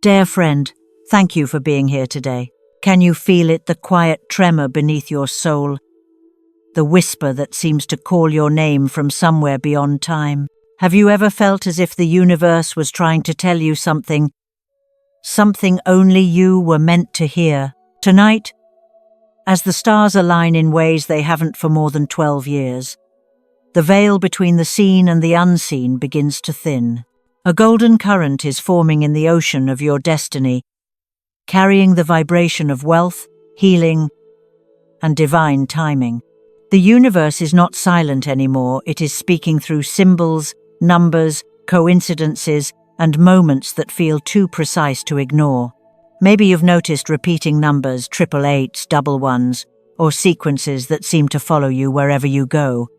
Dear friend, thank you for being here today. Can you feel it, the quiet tremor beneath your soul? The whisper that seems to call your name from somewhere beyond time? Have you ever felt as if the universe was trying to tell you something only you were meant to hear? Tonight, as the stars align in ways they haven't for more than 12 years, the veil between the seen and the unseen begins to thin. A golden current is forming in the ocean of your destiny, carrying the vibration of wealth, healing, and divine timing. The universe is not silent anymore. It is speaking through symbols, numbers, coincidences, and moments that feel too precise to ignore. Maybe you've noticed repeating numbers, 888s, 11s, or sequences that seem to follow you wherever you go.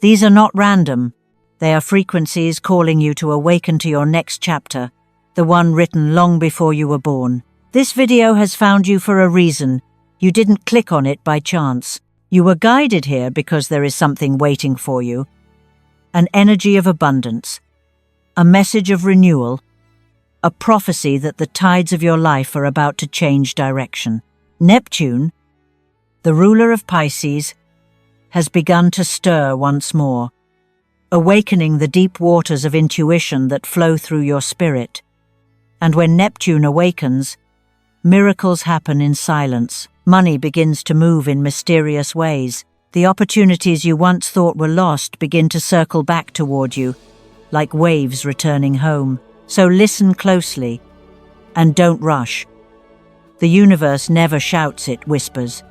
These are not random. They are frequencies calling you to awaken to your next chapter, the one written long before you were born. This video has found you for a reason. You didn't click on it by chance. You were guided here because there is something waiting for you. An energy of abundance, a message of renewal, a prophecy that the tides of your life are about to change direction. Neptune, the ruler of Pisces, has begun to stir once more, awakening the deep waters of intuition that flow through your spirit. And when Neptune awakens, miracles happen in silence. Money begins to move in mysterious ways. The opportunities you once thought were lost begin to circle back toward you, like waves returning home. So listen closely, and don't rush. The universe never shouts, it whispers.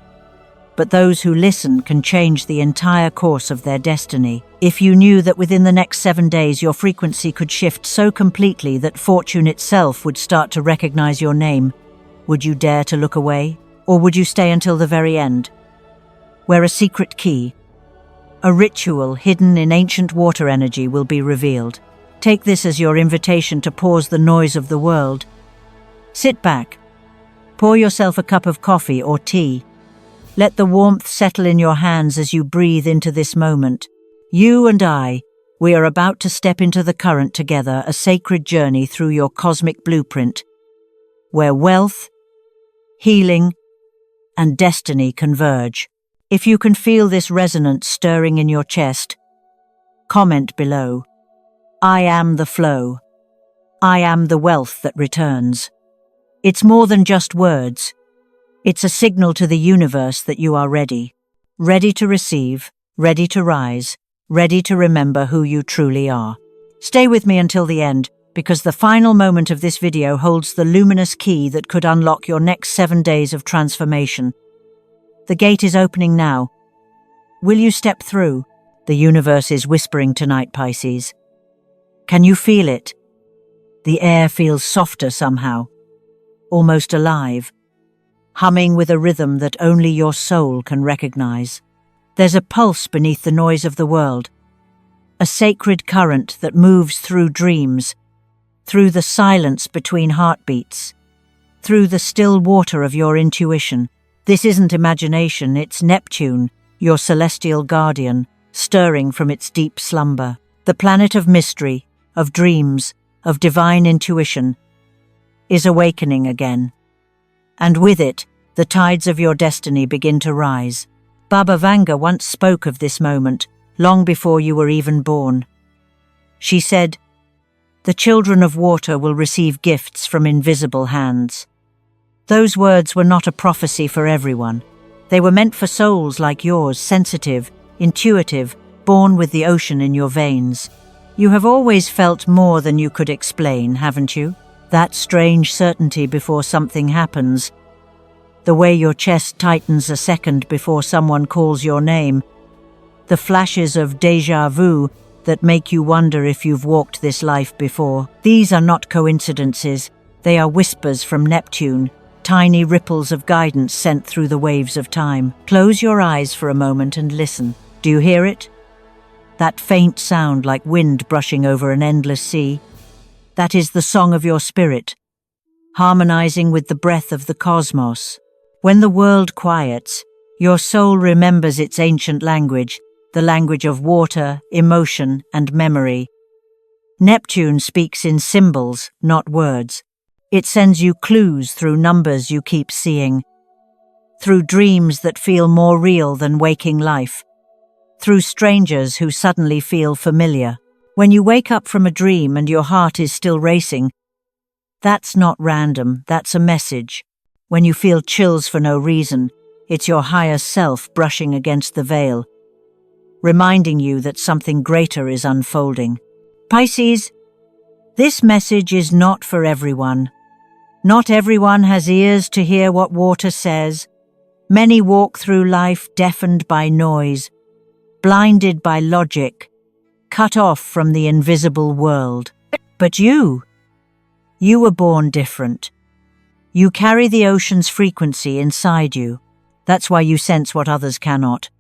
But those who listen can change the entire course of their destiny. If you knew that within the next 7 days your frequency could shift so completely that fortune itself would start to recognize your name, would you dare to look away? Or would you stay until the very end, where a secret key, a ritual hidden in ancient water energy, will be revealed? Take this as your invitation to pause the noise of the world. Sit back, pour yourself a cup of coffee or tea. Let the warmth settle in your hands as you breathe into this moment. You and I, we are about to step into the current together, a sacred journey through your cosmic blueprint, where wealth, healing, and destiny converge. If you can feel this resonance stirring in your chest, comment below. I am the flow. I am the wealth that returns. It's more than just words. It's a signal to the universe that you are ready. Ready to receive, ready to rise, ready to remember who you truly are. Stay with me until the end, because the final moment of this video holds the luminous key that could unlock your next 7 days of transformation. The gate is opening now. Will you step through? The universe is whispering tonight, Pisces. Can you feel it? The air feels softer somehow, almost alive, humming with a rhythm that only your soul can recognize. There's a pulse beneath the noise of the world, a sacred current that moves through dreams, through the silence between heartbeats, through the still water of your intuition. This isn't imagination, it's Neptune, your celestial guardian, stirring from its deep slumber. The planet of mystery, of dreams, of divine intuition, is awakening again. And with it, the tides of your destiny begin to rise. Baba Vanga once spoke of this moment, long before you were even born. She said, "The children of water will receive gifts from invisible hands." Those words were not a prophecy for everyone. They were meant for souls like yours, sensitive, intuitive, born with the ocean in your veins. You have always felt more than you could explain, haven't you? That strange certainty before something happens. The way your chest tightens a second before someone calls your name. The flashes of déjà vu that make you wonder if you've walked this life before. These are not coincidences. They are whispers from Neptune, tiny ripples of guidance sent through the waves of time. Close your eyes for a moment and listen. Do you hear it? That faint sound like wind brushing over an endless sea. That is the song of your spirit, harmonizing with the breath of the cosmos. When the world quiets, your soul remembers its ancient language, the language of water, emotion, and memory. Neptune speaks in symbols, not words. It sends you clues through numbers you keep seeing, through dreams that feel more real than waking life, through strangers who suddenly feel familiar. When you wake up from a dream and your heart is still racing, that's not random, that's a message. When you feel chills for no reason, it's your higher self brushing against the veil, reminding you that something greater is unfolding. Pisces, this message is not for everyone. Not everyone has ears to hear what water says. Many walk through life deafened by noise, blinded by logic, cut off from the invisible world. But you were born different. You carry the ocean's frequency inside you. That's why you sense what others cannot.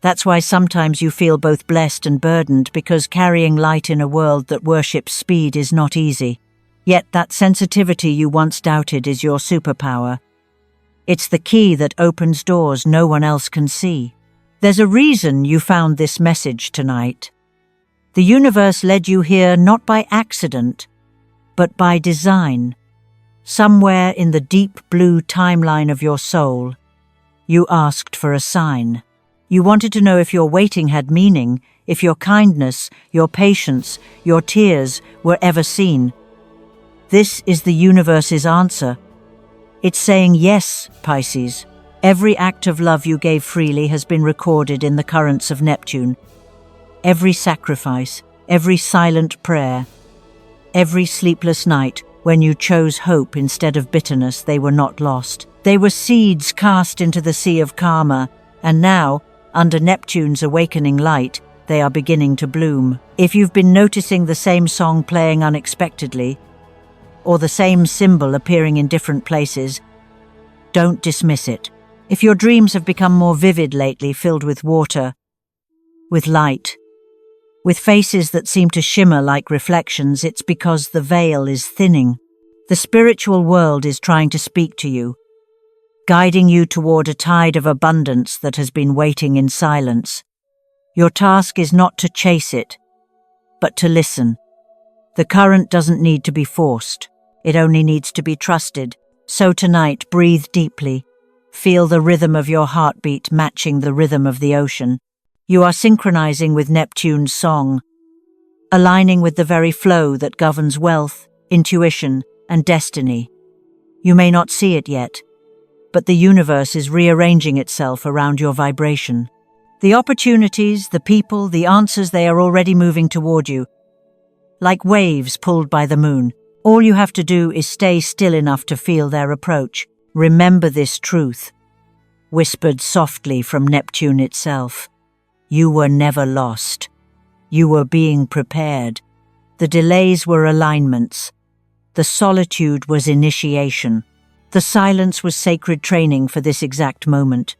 That's why sometimes you feel both blessed and burdened, because carrying light in a world that worships speed is not easy. Yet that sensitivity you once doubted is your superpower. It's the key that opens doors no one else can see. There's a reason you found this message tonight. The universe led you here not by accident, but by design. Somewhere in the deep blue timeline of your soul, you asked for a sign. You wanted to know if your waiting had meaning, if your kindness, your patience, your tears were ever seen. This is the universe's answer. It's saying yes, Pisces. Every act of love you gave freely has been recorded in the currents of Neptune. Every sacrifice, every silent prayer, every sleepless night when you chose hope instead of bitterness, they were not lost. They were seeds cast into the sea of karma, and now, under Neptune's awakening light, they are beginning to bloom. If you've been noticing the same song playing unexpectedly, or the same symbol appearing in different places, don't dismiss it. If your dreams have become more vivid lately, filled with water, with light, with faces that seem to shimmer like reflections, it's because the veil is thinning. The spiritual world is trying to speak to you, guiding you toward a tide of abundance that has been waiting in silence. Your task is not to chase it, but to listen. The current doesn't need to be forced. It only needs to be trusted. So tonight, breathe deeply. Feel the rhythm of your heartbeat matching the rhythm of the ocean. You are synchronizing with Neptune's song, aligning with the very flow that governs wealth, intuition, and destiny. You may not see it yet, but the universe is rearranging itself around your vibration. The opportunities, the people, the answers, they are already moving toward you, like waves pulled by the moon. All you have to do is stay still enough to feel their approach. Remember this truth, whispered softly from Neptune itself. You were never lost. You were being prepared. The delays were alignments. The solitude was initiation. The silence was sacred training for this exact moment.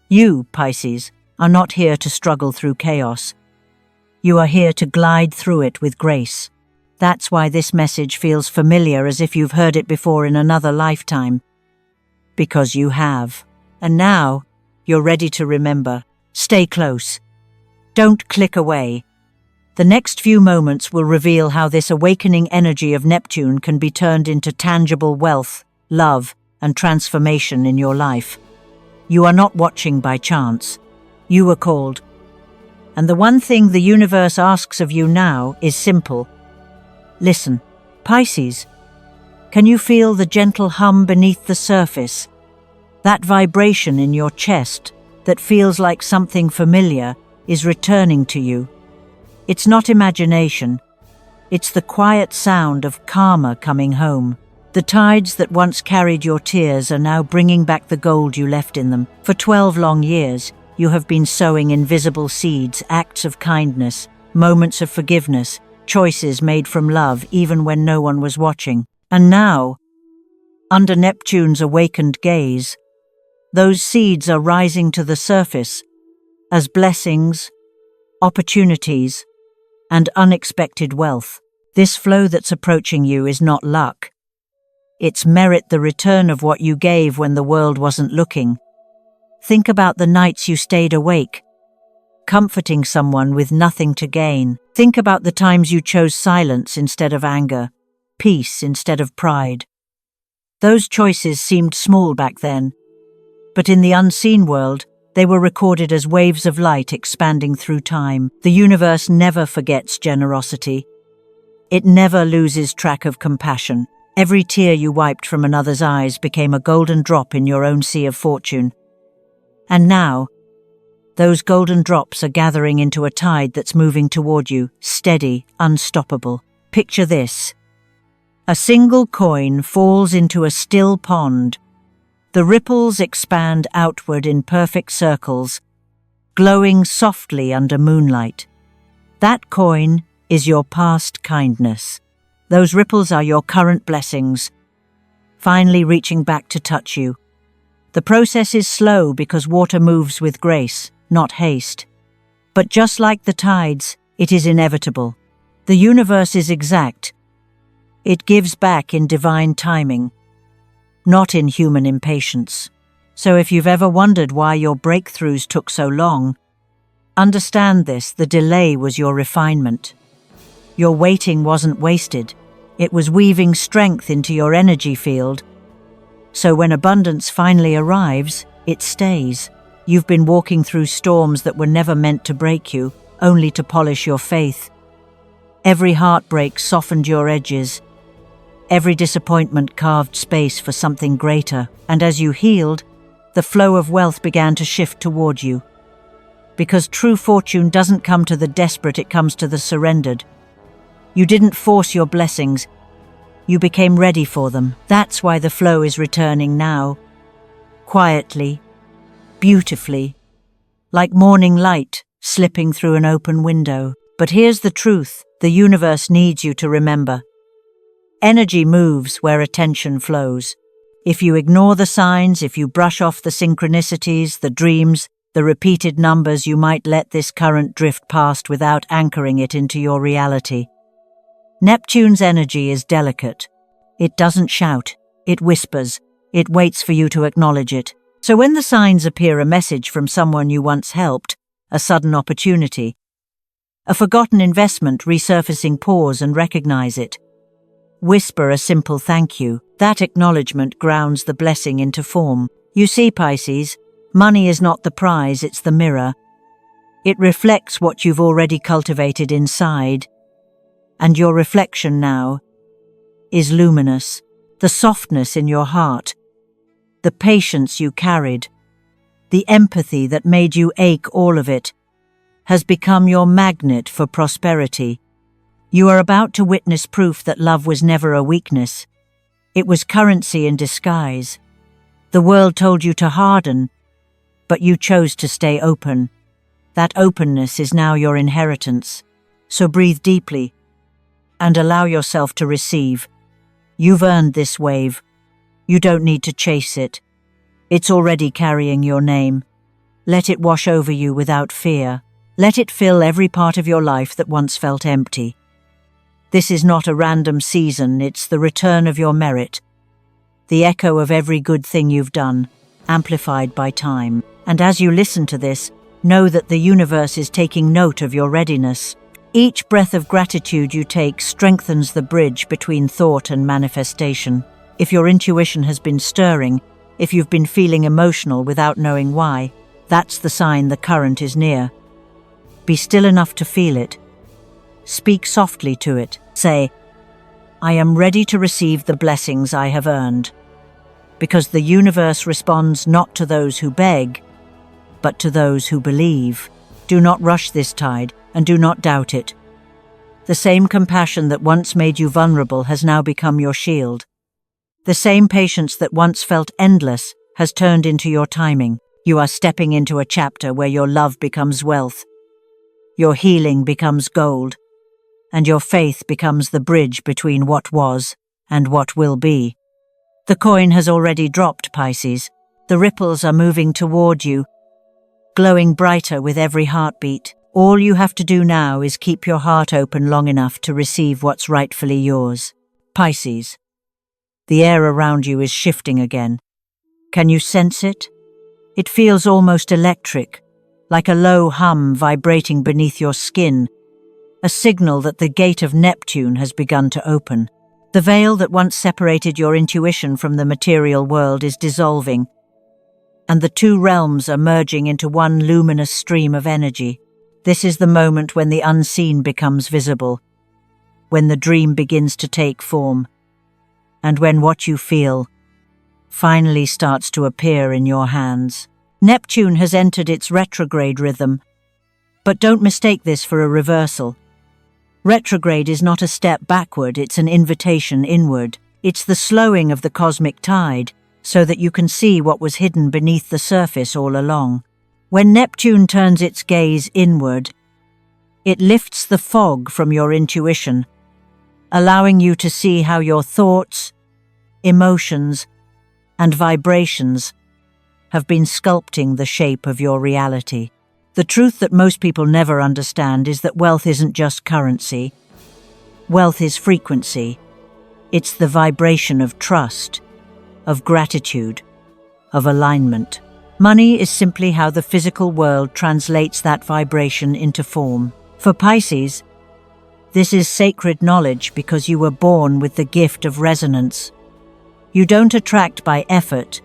You, Pisces, are not here to struggle through chaos. You are here to glide through it with grace. That's why this message feels familiar, as if you've heard it before in another lifetime. Because you have. And now, you're ready to remember. Stay close. Don't click away. The next few moments will reveal how this awakening energy of Neptune can be turned into tangible wealth, love, and transformation in your life. You are not watching by chance. You were called. And the one thing the universe asks of you now is simple. Listen, Pisces, can you feel the gentle hum beneath the surface? That vibration in your chest that feels like something familiar is returning to you. It's not imagination. It's the quiet sound of karma coming home. The tides that once carried your tears are now bringing back the gold you left in them. For 12 long years, you have been sowing invisible seeds, acts of kindness, moments of forgiveness, choices made from love even when no one was watching. And now, under Neptune's awakened gaze, those seeds are rising to the surface as blessings, opportunities, and unexpected wealth. This flow that's approaching you is not luck. It's merit, the return of what you gave when the world wasn't looking. Think about the nights you stayed awake, comforting someone with nothing to gain. Think about the times you chose silence instead of anger, peace instead of pride. Those choices seemed small back then, but in the unseen world, they were recorded as waves of light expanding through time. The universe never forgets generosity. It never loses track of compassion. Every tear you wiped from another's eyes became a golden drop in your own sea of fortune. And now, those golden drops are gathering into a tide that's moving toward you, steady, unstoppable. Picture this. A single coin falls into a still pond. The ripples expand outward in perfect circles, glowing softly under moonlight. That coin is your past kindness. Those ripples are your current blessings, finally reaching back to touch you. The process is slow because water moves with grace, not haste. But just like the tides, it is inevitable. The universe is exact. It gives back in divine timing, not in human impatience. So if you've ever wondered why your breakthroughs took so long, understand this: the delay was your refinement. Your waiting wasn't wasted. It was weaving strength into your energy field. So when abundance finally arrives, it stays. You've been walking through storms that were never meant to break you, only to polish your faith. Every heartbreak softened your edges. Every disappointment carved space for something greater. And as you healed, the flow of wealth began to shift toward you. Because true fortune doesn't come to the desperate, it comes to the surrendered. You didn't force your blessings. You became ready for them. That's why the flow is returning now. Quietly, beautifully, like morning light slipping through an open window. But here's the truth: the universe needs you to remember. Energy moves where attention flows. If you ignore the signs, if you brush off the synchronicities, the dreams, the repeated numbers, you might let this current drift past without anchoring it into your reality. Neptune's energy is delicate. It doesn't shout, it whispers, it waits for you to acknowledge it. So when the signs appear, a message from someone you once helped, a sudden opportunity, a forgotten investment resurfacing, pause and recognize it. Whisper a simple thank you. That acknowledgement grounds the blessing into form. You see, Pisces, money is not the prize, it's the mirror. It reflects what you've already cultivated inside. And your reflection now is luminous. The softness in your heart, the patience you carried, the empathy that made you ache, all of it has become your magnet for prosperity. You are about to witness proof that love was never a weakness. It was currency in disguise. The world told you to harden, but you chose to stay open. That openness is now your inheritance. So breathe deeply and allow yourself to receive. You've earned this wave. You don't need to chase it. It's already carrying your name. Let it wash over you without fear. Let it fill every part of your life that once felt empty. This is not a random season, it's the return of your merit, the echo of every good thing you've done, amplified by time. And as you listen to this, know that the universe is taking note of your readiness. Each breath of gratitude you take strengthens the bridge between thought and manifestation. If your intuition has been stirring, if you've been feeling emotional without knowing why, that's the sign the current is near. Be still enough to feel it. Speak softly to it. Say, I am ready to receive the blessings I have earned. Because the universe responds not to those who beg, but to those who believe. Do not rush this tide, and do not doubt it. The same compassion that once made you vulnerable has now become your shield. The same patience that once felt endless has turned into your timing. You are stepping into a chapter where your love becomes wealth, your healing becomes gold, and your faith becomes the bridge between what was and what will be. The coin has already dropped, Pisces. The ripples are moving toward you, glowing brighter with every heartbeat. All you have to do now is keep your heart open long enough to receive what's rightfully yours. Pisces, the air around you is shifting again. Can you sense it? It feels almost electric, like a low hum vibrating beneath your skin, a signal that the gate of Neptune has begun to open. The veil that once separated your intuition from the material world is dissolving, and the two realms are merging into one luminous stream of energy. This is the moment when the unseen becomes visible, when the dream begins to take form, and when what you feel finally starts to appear in your hands. Neptune has entered its retrograde rhythm, but don't mistake this for a reversal. Retrograde is not a step backward, it's an invitation inward. It's the slowing of the cosmic tide, so that you can see what was hidden beneath the surface all along. When Neptune turns its gaze inward, it lifts the fog from your intuition, allowing you to see how your thoughts, emotions, and vibrations have been sculpting the shape of your reality. The truth that most people never understand is that wealth isn't just currency. Wealth is frequency. It's the vibration of trust, of gratitude, of alignment. Money is simply how the physical world translates that vibration into form. For Pisces, this is sacred knowledge because you were born with the gift of resonance. You don't attract by effort,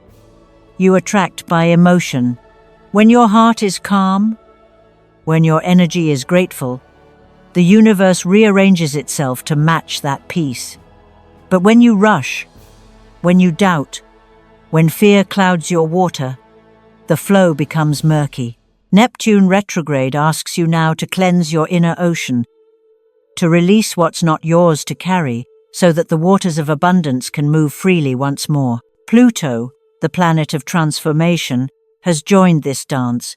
you attract by emotion. When your heart is calm, when your energy is grateful, the universe rearranges itself to match that peace. But when you rush, when you doubt, when fear clouds your water, the flow becomes murky. Neptune retrograde asks you now to cleanse your inner ocean, to release what's not yours to carry, so that the waters of abundance can move freely once more. Pluto, the planet of transformation, has joined this dance.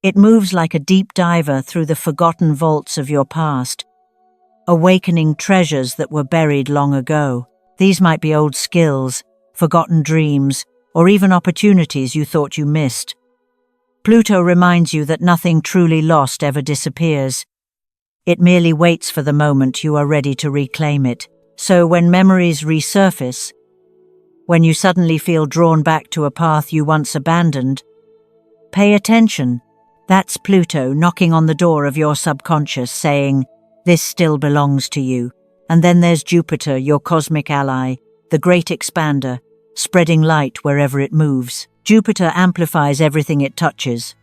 It moves like a deep diver through the forgotten vaults of your past, awakening treasures that were buried long ago. These might be old skills, forgotten dreams, or even opportunities you thought you missed. Pluto reminds you that nothing truly lost ever disappears. It merely waits for the moment you are ready to reclaim it. So when memories resurface, when you suddenly feel drawn back to a path you once abandoned, pay attention. That's Pluto knocking on the door of your subconscious saying, "This still belongs to you." And then there's Jupiter, your cosmic ally, the great expander, spreading light wherever it moves. Jupiter amplifies everything it touches.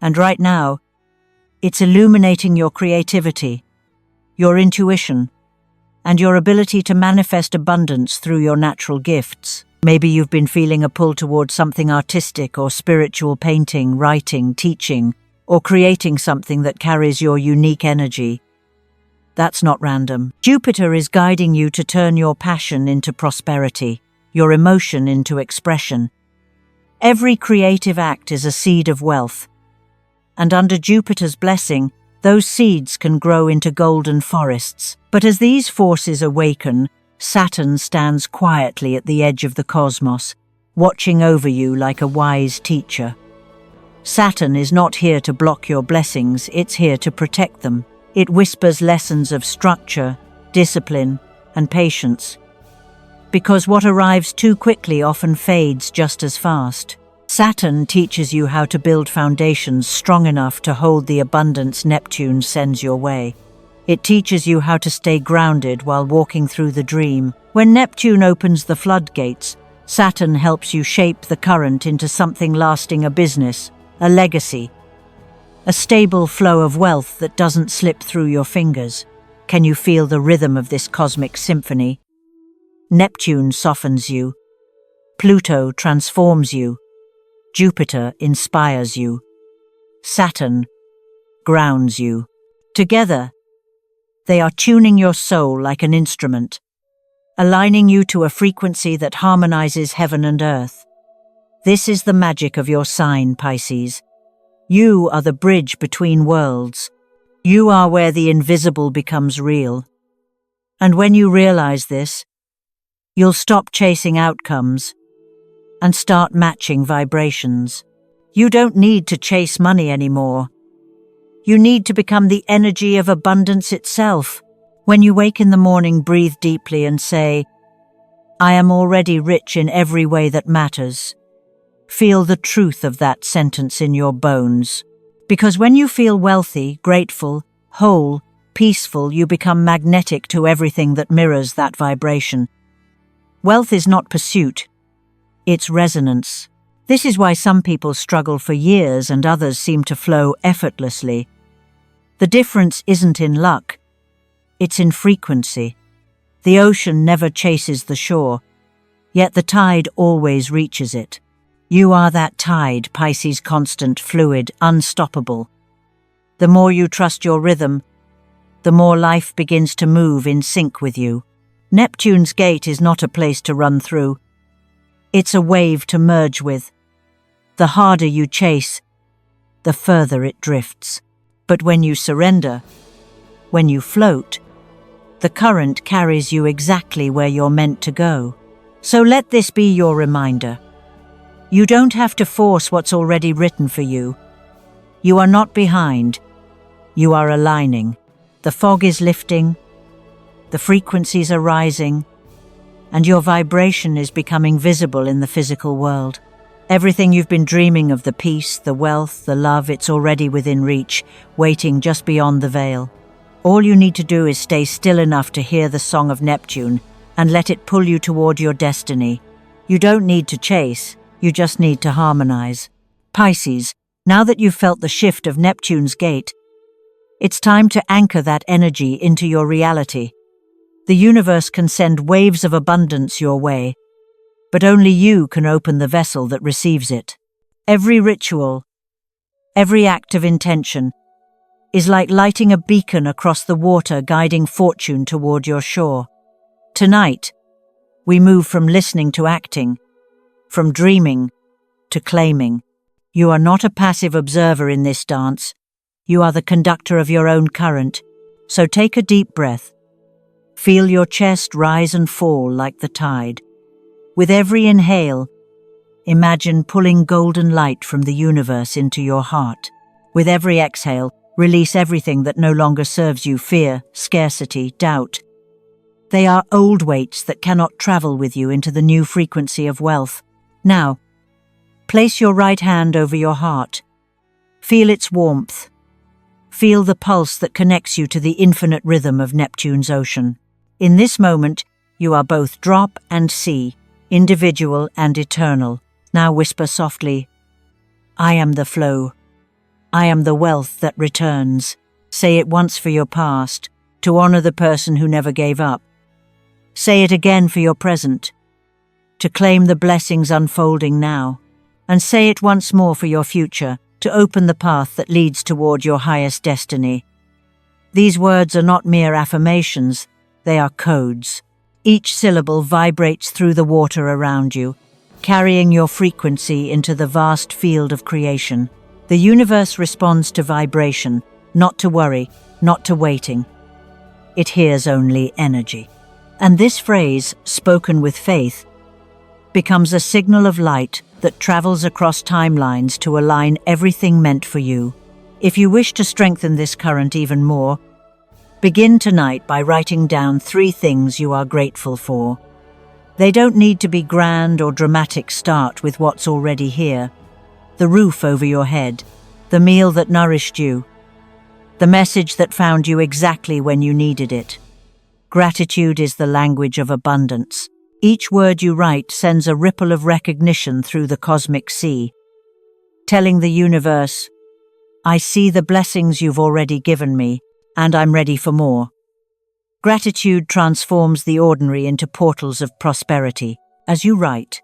And right now, it's illuminating your creativity, your intuition, and your ability to manifest abundance through your natural gifts. Maybe you've been feeling a pull towards something artistic or spiritual, painting, writing, teaching, or creating something that carries your unique energy. That's not random. Jupiter is guiding you to turn your passion into prosperity, your emotion into expression. Every creative act is a seed of wealth, and under Jupiter's blessing, those seeds can grow into golden forests. But as these forces awaken, Saturn stands quietly at the edge of the cosmos, watching over you like a wise teacher. Saturn is not here to block your blessings, it's here to protect them. It whispers lessons of structure, discipline, and patience. Because what arrives too quickly often fades just as fast. Saturn teaches you how to build foundations strong enough to hold the abundance Neptune sends your way. It teaches you how to stay grounded while walking through the dream. When Neptune opens the floodgates, Saturn helps you shape the current into something lasting: a business, a legacy, a stable flow of wealth that doesn't slip through your fingers. Can you feel the rhythm of this cosmic symphony? Neptune softens you. Pluto transforms you. Jupiter inspires you. Saturn grounds you. Together, they are tuning your soul like an instrument, aligning you to a frequency that harmonizes heaven and earth. This is the magic of your sign, Pisces. You are the bridge between worlds. You are where the invisible becomes real. And when you realize this, you'll stop chasing outcomes and start matching vibrations. You don't need to chase money anymore. You need to become the energy of abundance itself. When you wake in the morning, breathe deeply and say, "I am already rich in every way that matters." Feel the truth of that sentence in your bones. Because when you feel wealthy, grateful, whole, peaceful, you become magnetic to everything that mirrors that vibration. Wealth is not pursuit, it's resonance. This is why some people struggle for years and others seem to flow effortlessly. The difference isn't in luck, it's in frequency. The ocean never chases the shore, yet the tide always reaches it. You are that tide, Pisces, constant, fluid, unstoppable. The more you trust your rhythm, the more life begins to move in sync with you. Neptune's gate is not a place to run through. It's a wave to merge with. The harder you chase, the further it drifts. But when you surrender, when you float, the current carries you exactly where you're meant to go. So let this be your reminder. You don't have to force what's already written for you. You are not behind. You are aligning. The fog is lifting, the frequencies are rising, and your vibration is becoming visible in the physical world. Everything you've been dreaming of, the peace, the wealth, the love, it's already within reach, waiting just beyond the veil. All you need to do is stay still enough to hear the song of Neptune and let it pull you toward your destiny. You don't need to chase, you just need to harmonize. Pisces, now that you've felt the shift of Neptune's gate, it's time to anchor that energy into your reality. The universe can send waves of abundance your way, but only you can open the vessel that receives it. Every ritual, every act of intention, is like lighting a beacon across the water, guiding fortune toward your shore. Tonight, we move from listening to acting, from dreaming to claiming. You are not a passive observer in this dance. You are the conductor of your own current. So take a deep breath. Feel your chest rise and fall like the tide. With every inhale, imagine pulling golden light from the universe into your heart. With every exhale, release everything that no longer serves you: fear, scarcity, doubt. They are old weights that cannot travel with you into the new frequency of wealth. Now, place your right hand over your heart. Feel its warmth. Feel the pulse that connects you to the infinite rhythm of Neptune's ocean. In this moment, you are both drop and sea, individual and eternal. Now whisper softly, I am the flow. I am the wealth that returns. Say it once for your past, to honor the person who never gave up. Say it again for your present, to claim the blessings unfolding now. And say it once more for your future, to open the path that leads toward your highest destiny. These words are not mere affirmations, they are codes. Each syllable vibrates through the water around you, carrying your frequency into the vast field of creation. The universe responds to vibration, not to worry, not to waiting. It hears only energy. And this phrase, spoken with faith, becomes a signal of light that travels across timelines to align everything meant for you. If you wish to strengthen this current even more, begin tonight by writing down 3 things you are grateful for. They don't need to be grand or dramatic. Start with what's already here. The roof over your head, the meal that nourished you, the message that found you exactly when you needed it. Gratitude is the language of abundance. Each word you write sends a ripple of recognition through the cosmic sea, telling the universe, I see the blessings you've already given me, and I'm ready for more. Gratitude transforms the ordinary into portals of prosperity. As you write,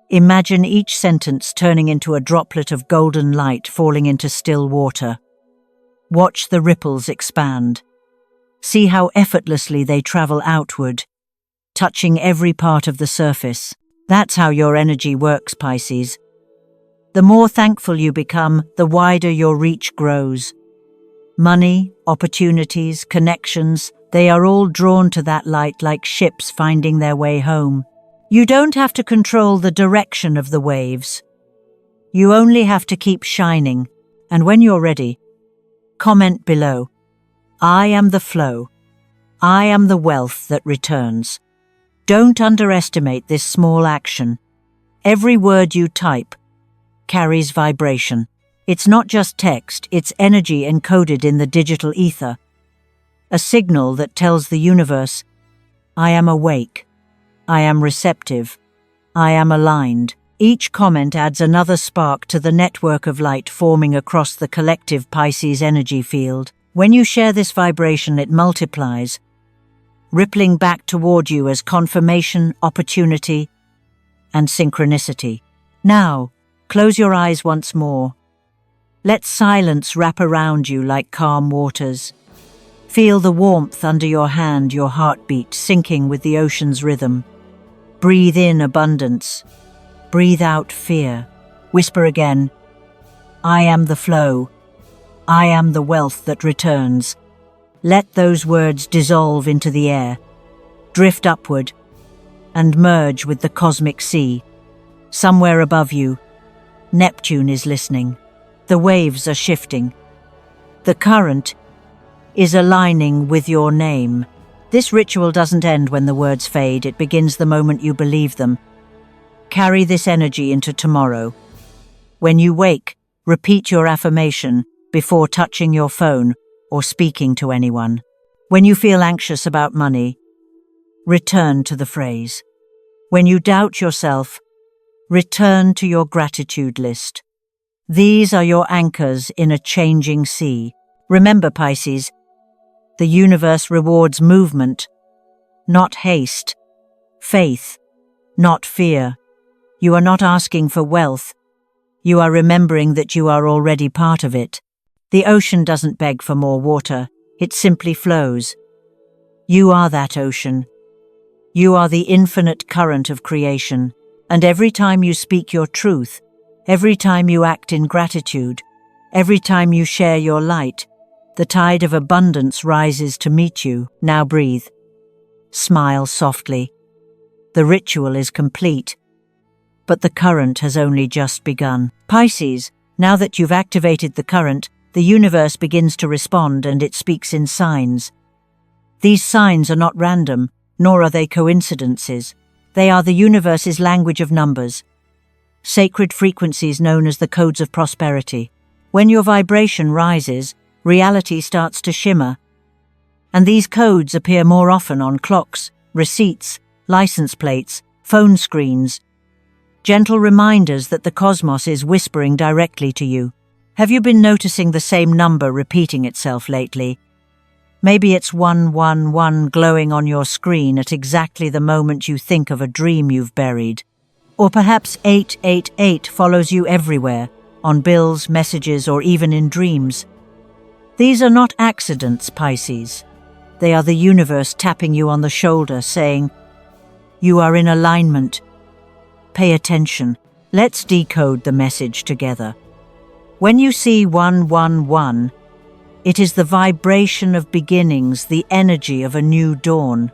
imagine each sentence turning into a droplet of golden light falling into still water. Watch the ripples expand. See how effortlessly they travel outward, touching every part of the surface. That's how your energy works, Pisces. The more thankful you become, the wider your reach grows. Money, opportunities, connections, they are all drawn to that light like ships finding their way home. You don't have to control the direction of the waves. You only have to keep shining. And when you're ready, comment below, I am the flow. I am the wealth that returns. Don't underestimate this small action. Every word you type carries vibration. It's not just text, it's energy encoded in the digital ether. a signal that tells the universe, I am awake, I am receptive, I am aligned. Each comment adds another spark to the network of light forming across the collective Pisces energy field. When you share this vibration, it multiplies, rippling back toward you as confirmation, opportunity, and synchronicity. Now, close your eyes once more. Let silence wrap around you like calm waters. Feel the warmth under your hand, your heartbeat syncing with the ocean's rhythm. Breathe in abundance. Breathe out fear. Whisper again, I am the flow. I am the wealth that returns. Let those words dissolve into the air, drift upward, and merge with the cosmic sea. Somewhere above you, Neptune is listening. The waves are shifting. The current is aligning with your name. This ritual doesn't end when the words fade. It begins the moment you believe them. Carry this energy into tomorrow. When you wake, repeat your affirmation before touching your phone or speaking to anyone. When you feel anxious about money, return to the phrase. When you doubt yourself, return to your gratitude list. These are your anchors in a changing sea. Remember, Pisces, the universe rewards movement, not haste, faith, not fear. You are not asking for wealth. You are remembering that you are already part of it. The ocean doesn't beg for more water. It simply flows. You are that ocean. You are the infinite current of creation. And every time you speak your truth, every time you act in gratitude, every time you share your light, the tide of abundance rises to meet you. Now breathe. Smile softly. The ritual is complete, but the current has only just begun. Pisces, now that you've activated the current, the universe begins to respond and it speaks in signs. These signs are not random, nor are they coincidences. They are the universe's language of numbers, sacred frequencies known as the codes of prosperity. When your vibration rises, reality starts to shimmer, and these codes appear more often on clocks, receipts, license plates, phone screens, gentle reminders that the cosmos is whispering directly to you. Have you been noticing the same number repeating itself lately? Maybe it's 111 glowing on your screen at exactly the moment you think of a dream you've buried. Or perhaps 888 follows you everywhere, on bills, messages, or even in dreams. These are not accidents, Pisces. They are the universe tapping you on the shoulder, saying, you are in alignment. Pay attention. Let's decode the message together. When you see 111, it is the vibration of beginnings, the energy of a new dawn.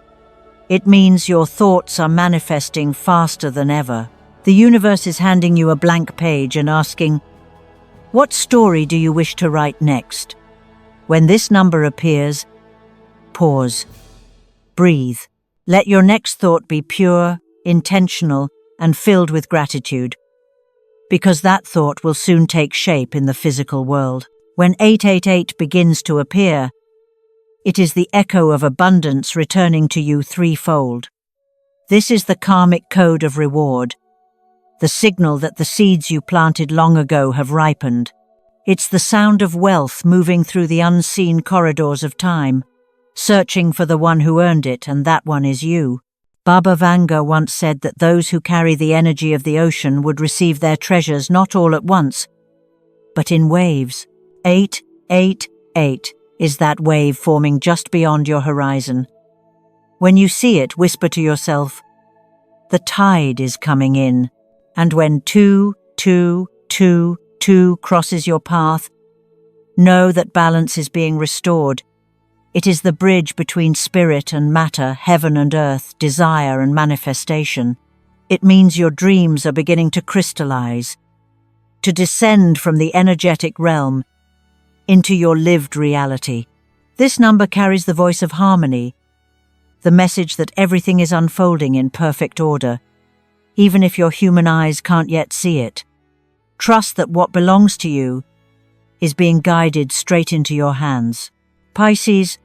It means your thoughts are manifesting faster than ever. The universe is handing you a blank page and asking, what story do you wish to write next? When this number appears, pause. Breathe. Let your next thought be pure, intentional, and filled with gratitude, because that thought will soon take shape in the physical world. When 888 begins to appear, it is the echo of abundance returning to you threefold. This is the karmic code of reward, the signal that the seeds you planted long ago have ripened. It's the sound of wealth moving through the unseen corridors of time, searching for the one who earned it, and that one is you. Baba Vanga once said that those who carry the energy of the ocean would receive their treasures not all at once, but in waves. 888 is that wave forming just beyond your horizon. When you see it, whisper to yourself, the tide is coming in. And when 2222 crosses your path, know that balance is being restored. It is the bridge between spirit and matter, heaven and earth, desire and manifestation. It means your dreams are beginning to crystallize, to descend from the energetic realm into your lived reality. This number carries the voice of harmony, the message that everything is unfolding in perfect order, even if your human eyes can't yet see it. Trust that what belongs to you is being guided straight into your hands. Pisces,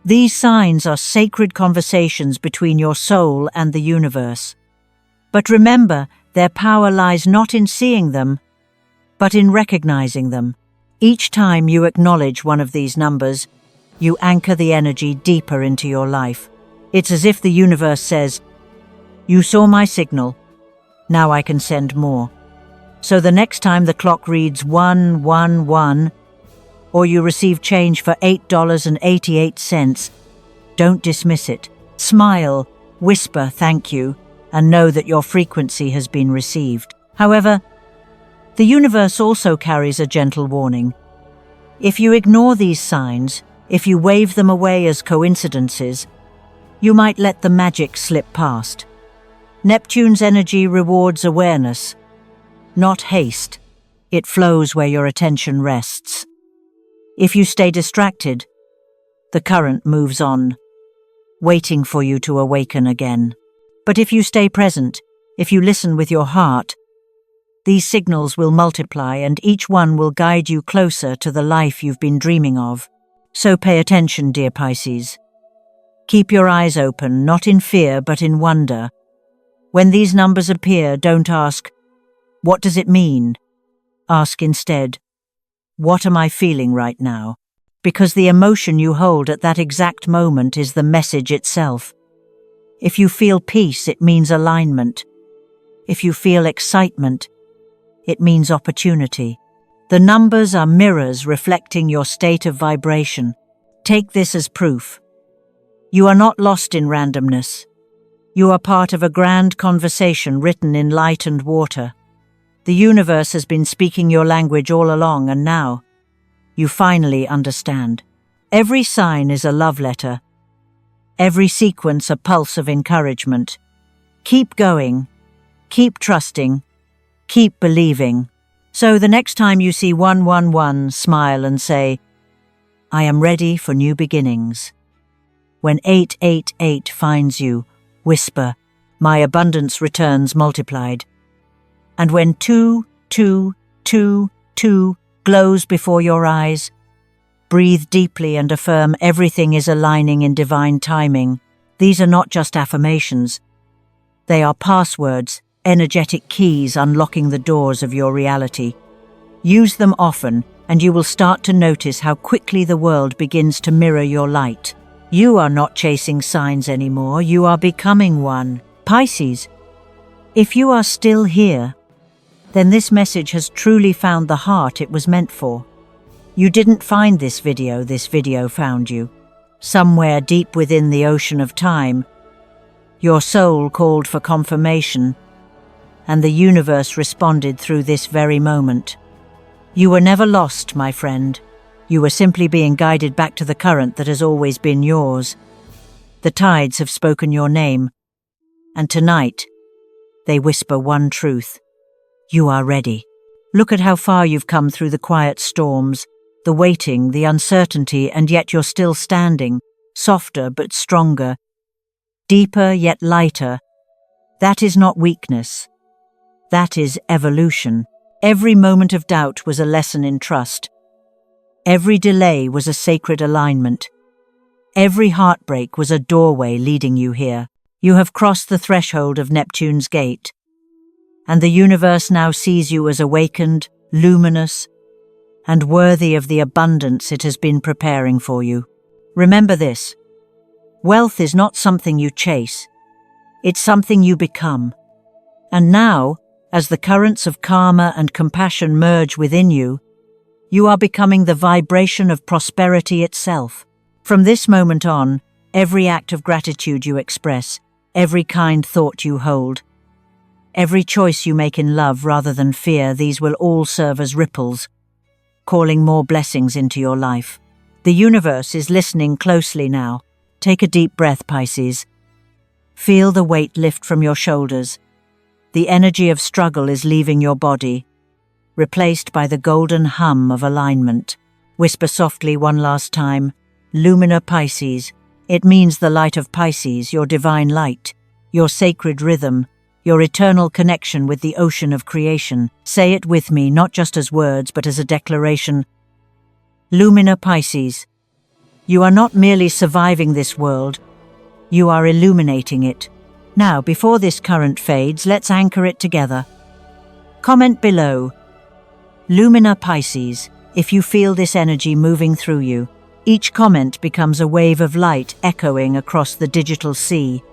These signs are sacred conversations between your soul and the universe. But remember, their power lies not in seeing them, but in recognizing them. Each time you acknowledge one of these numbers, you anchor the energy deeper into your life. It's as if the universe says, "You saw my signal, now I can send more." So the next time the clock reads 111, or you receive change for $8.88, don't dismiss it. Smile, whisper thank you, and know that your frequency has been received. However, the universe also carries a gentle warning. If you ignore these signs, if you wave them away as coincidences, you might let the magic slip past. Neptune's energy rewards awareness, not haste. It flows where your attention rests. If you stay distracted, the current moves on, waiting for you to awaken again. But if you stay present, if you listen with your heart, these signals will multiply and each one will guide you closer to the life you've been dreaming of. So pay attention, dear Pisces. Keep your eyes open, not in fear but in wonder. When these numbers appear, don't ask, "What does it mean?" Ask instead, "What am I feeling right now?" Because the emotion you hold at that exact moment is the message itself. If you feel peace, it means alignment. If you feel excitement, it means opportunity. The numbers are mirrors reflecting your state of vibration. Take this as proof. You are not lost in randomness. You are part of a grand conversation written in light and water. The universe has been speaking your language all along, and now you finally understand. Every sign is a love letter. Every sequence a pulse of encouragement. Keep going. Keep trusting. Keep believing. So the next time you see 111, smile and say, "I am ready for new beginnings." When 888 finds you, whisper, "My abundance returns multiplied." And when 2222 glows before your eyes, breathe deeply and affirm everything is aligning in divine timing. These are not just affirmations. They are passwords, energetic keys unlocking the doors of your reality. Use them often, and you will start to notice how quickly the world begins to mirror your light. You are not chasing signs anymore, you are becoming one. Pisces, if you are still here, then this message has truly found the heart it was meant for. You didn't find this video found you. Somewhere deep within the ocean of time, your soul called for confirmation, and the universe responded through this very moment. You were never lost, my friend. You were simply being guided back to the current that has always been yours. The tides have spoken your name, and tonight, they whisper one truth. You are ready. Look at how far you've come through the quiet storms, the waiting, the uncertainty, and yet you're still standing, softer but stronger, deeper yet lighter. That is not weakness. That is evolution. Every moment of doubt was a lesson in trust. Every delay was a sacred alignment. Every heartbreak was a doorway leading you here. You have crossed the threshold of Neptune's gate, and the universe now sees you as awakened, luminous, and worthy of the abundance it has been preparing for you. Remember this: wealth is not something you chase, it's something you become. And now, as the currents of karma and compassion merge within you, you are becoming the vibration of prosperity itself. From this moment on, every act of gratitude you express, every kind thought you hold, every choice you make in love rather than fear, these will all serve as ripples, calling more blessings into your life. The universe is listening closely now. Take a deep breath, Pisces. Feel the weight lift from your shoulders. The energy of struggle is leaving your body, replaced by the golden hum of alignment. Whisper softly one last time, Lumina Pisces. It means the light of Pisces, your divine light, your sacred rhythm, your eternal connection with the ocean of creation. Say it with me, not just as words, but as a declaration. Lumina Pisces. You are not merely surviving this world, you are illuminating it. Now, before this current fades, let's anchor it together. Comment below. Lumina Pisces, if you feel this energy moving through you. Each comment becomes a wave of light echoing across the digital sea,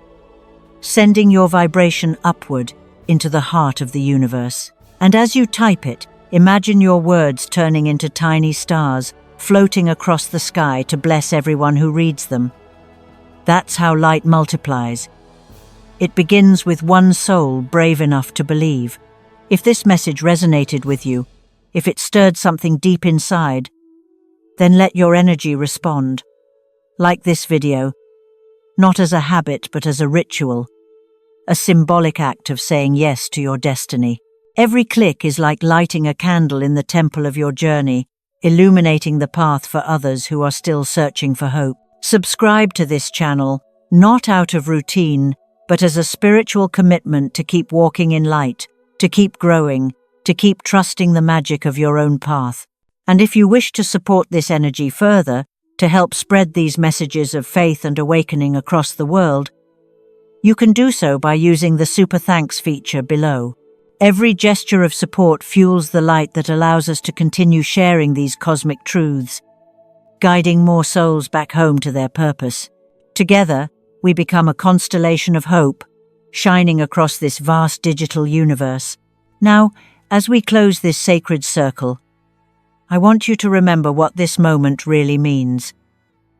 sending your vibration upward into the heart of the universe. And as you type it, imagine your words turning into tiny stars, floating across the sky to bless everyone who reads them. That's how light multiplies. It begins with one soul brave enough to believe. If this message resonated with you, if it stirred something deep inside, then let your energy respond. Like this video, not as a habit but as a ritual, a symbolic act of saying yes to your destiny. Every click is like lighting a candle in the temple of your journey, illuminating the path for others who are still searching for hope. Subscribe to this channel, not out of routine, but as a spiritual commitment to keep walking in light, to keep growing, to keep trusting the magic of your own path. And if you wish to support this energy further, to help spread these messages of faith and awakening across the world, you can do so by using the Super Thanks feature below. Every gesture of support fuels the light that allows us to continue sharing these cosmic truths, guiding more souls back home to their purpose. Together, we become a constellation of hope, shining across this vast digital universe. Now, as we close this sacred circle, I want you to remember what this moment really means.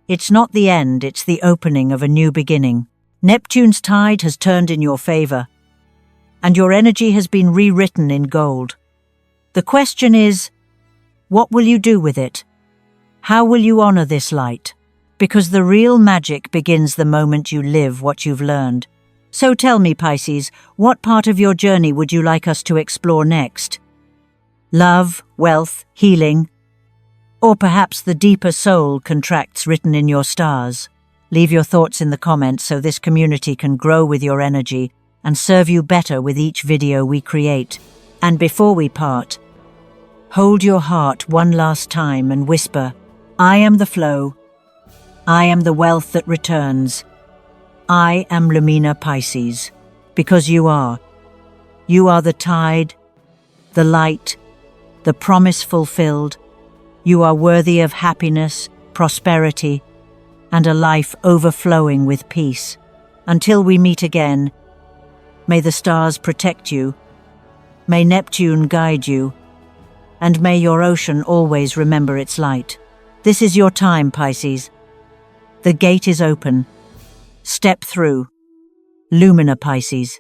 It's not the end, it's the opening of a new beginning. Neptune's tide has turned in your favor, and your energy has been rewritten in gold. The question is, what will you do with it? How will you honor this light? Because the real magic begins the moment you live what you've learned. So tell me, Pisces, what part of your journey would you like us to explore next? Love, wealth, healing, or perhaps the deeper soul contracts written in your stars? Leave your thoughts in the comments so this community can grow with your energy and serve you better with each video we create. And before we part, hold your heart one last time and whisper, I am the flow. I am the wealth that returns. I am Lumina Pisces, because you are. You are the tide, the light, the promise fulfilled. You are worthy of happiness, prosperity, and a life overflowing with peace. Until we meet again, may the stars protect you, may Neptune guide you, and may your ocean always remember its light. This is your time, Pisces. The gate is open. Step through. Lumina Pisces.